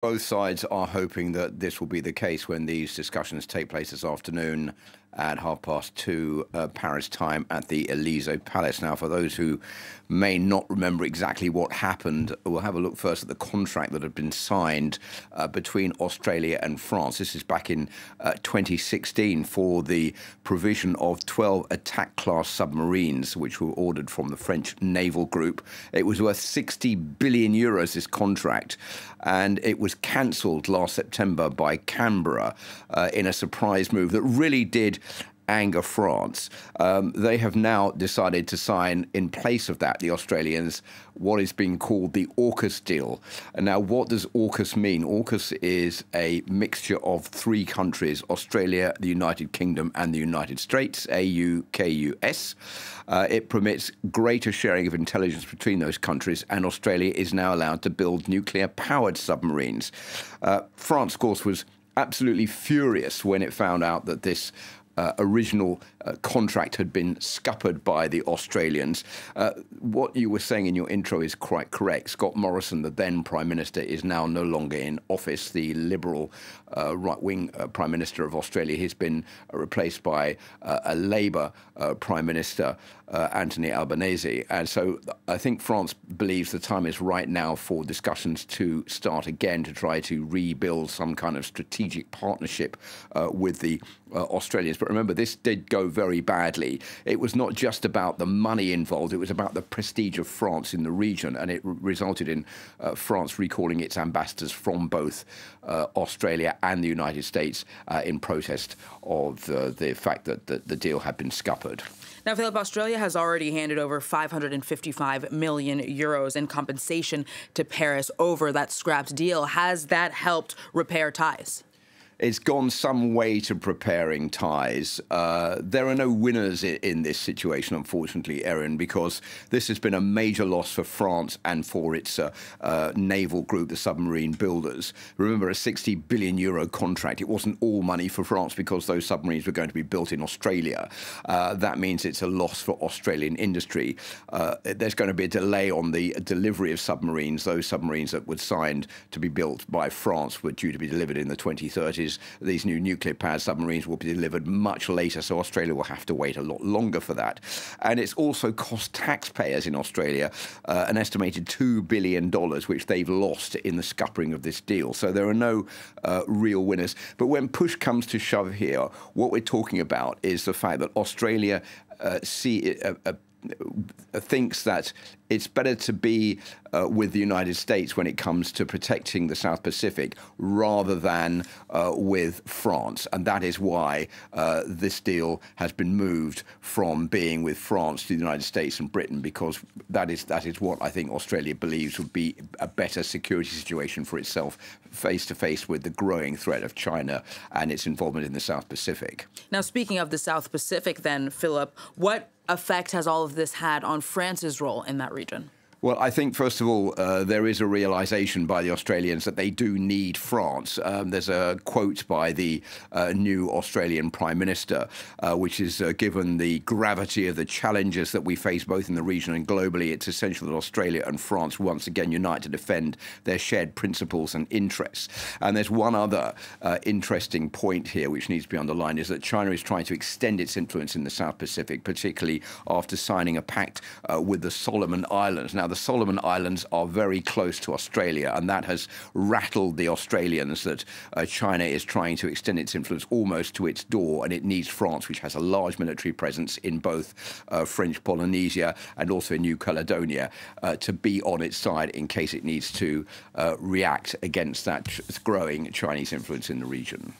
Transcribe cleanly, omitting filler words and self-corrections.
Both sides are hoping that this will be the case when these discussions take place this afternoon at 2:30 Paris time at the Elysee Palace. Now, for those who may not remember exactly what happened, we'll have a look first at the contract that had been signed between Australia and France. This is back in 2016 for the provision of 12 attack-class submarines, which were ordered from the French naval group. It was worth 60 billion euros, this contract, and it was cancelled last September by Canberra in a surprise move that really did anger France. They have now decided to sign, in place of that, the Australians, what is being called the AUKUS deal. And now, what does AUKUS mean? AUKUS is a mixture of three countries: Australia, the United Kingdom, and the United States, AUKUS. It permits greater sharing of intelligence between those countries, and Australia is now allowed to build nuclear-powered submarines. France, of course, was absolutely furious when it found out that this original contract had been scuppered by the Australians. What you were saying in your intro is quite correct. Scott Morrison, the then Prime Minister, is now no longer in office. The Liberal right-wing Prime Minister of Australia has been replaced by a Labour Prime Minister, Anthony Albanese. And so I think France believes the time is right now for discussions to start again to try to rebuild some kind of strategic partnership with the Australians. But remember, this did go very badly. It was not just about the money involved, it was about the prestige of France in the region, and it resulted in France recalling its ambassadors from both Australia and the United States in protest of the fact that the deal had been scuppered. Now, Philip, Australia has already handed over 555 million euros in compensation to Paris over that scrapped deal. Has that helped repair ties? It's gone some way to preparing ties. There are no winners in this situation, unfortunately, Erin, because this has been a major loss for France and for its naval group, the submarine builders. Remember, a 60 billion euro contract. It wasn't all money for France because those submarines were going to be built in Australia. That means it's a loss for Australian industry. There's going to be a delay on the delivery of submarines. Those submarines that were signed to be built by France were due to be delivered in the 2030s. These new nuclear-powered submarines will be delivered much later, so Australia will have to wait a lot longer for that. And it's also cost taxpayers in Australia an estimated $2 billion, which they've lost in the scuppering of this deal. So there are no real winners. But when push comes to shove here, what we're talking about is the fact that Australia thinks that it's better to be with the United States when it comes to protecting the South Pacific rather than with France. And that is why this deal has been moved from being with France to the United States and Britain, because that is what I think Australia believes would be a better security situation for itself face-to-face with the growing threat of China and its involvement in the South Pacific. Now, speaking of the South Pacific then, Philip, what effect has all of this had on France's role in that region? Well, I think, first of all, there is a realization by the Australians that they do need France. There's a quote by the new Australian Prime Minister, which is given the gravity of the challenges that we face both in the region and globally, it's essential that Australia and France once again unite to defend their shared principles and interests. And there's one other interesting point here which needs to be underlined, is that China is trying to extend its influence in the South Pacific, particularly after signing a pact with the Solomon Islands. Now, the Solomon Islands are very close to Australia, and that has rattled the Australians that China is trying to extend its influence almost to its door, and it needs France, which has a large military presence in both French Polynesia and also in New Caledonia, to be on its side in case it needs to react against that growing Chinese influence in the region.